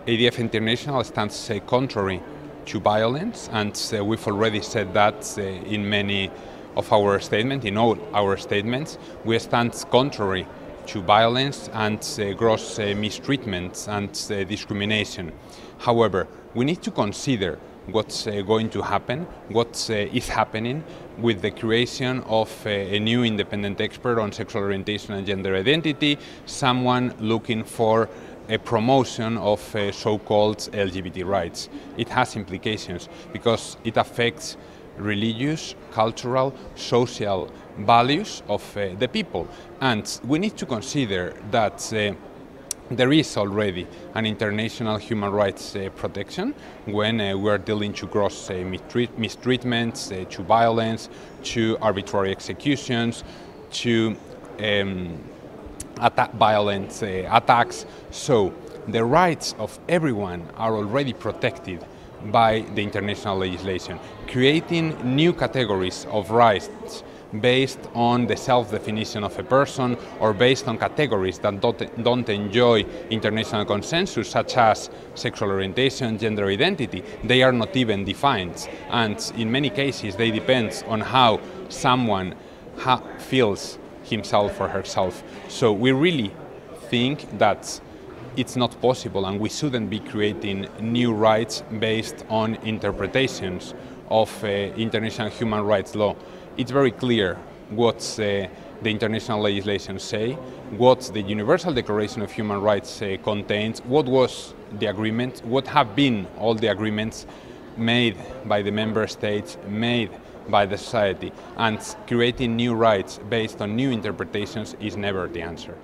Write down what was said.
ADF International stands contrary to violence, and we've already said that in many of our statements, in all our statements. We stand contrary to violence and gross mistreatment and discrimination. However, we need to consider what's going to happen, what is happening with the creation of a new independent expert on sexual orientation and gender identity, someone looking for a promotion of so-called LGBT rights. It has implications because it affects religious, cultural, social values of the people. And we need to consider that there is already an international human rights protection when we are dealing to gross mistreatments, to violence, to arbitrary executions, to violent attacks. So the rights of everyone are already protected by the international legislation. Creating new categories of rights based on the self-definition of a person or based on categories that don't enjoy international consensus, such as sexual orientation, gender identity, they are not even defined. And in many cases, they depend on how someone feels himself or herself. So we really think that it's not possible, and we shouldn't be creating new rights based on interpretations of international human rights law. It's very clear what the international legislation say, what the Universal Declaration of Human Rights contains, what was the agreement, what have been all the agreements made by the member states, made by the society, and creating new rights based on new interpretations is never the answer.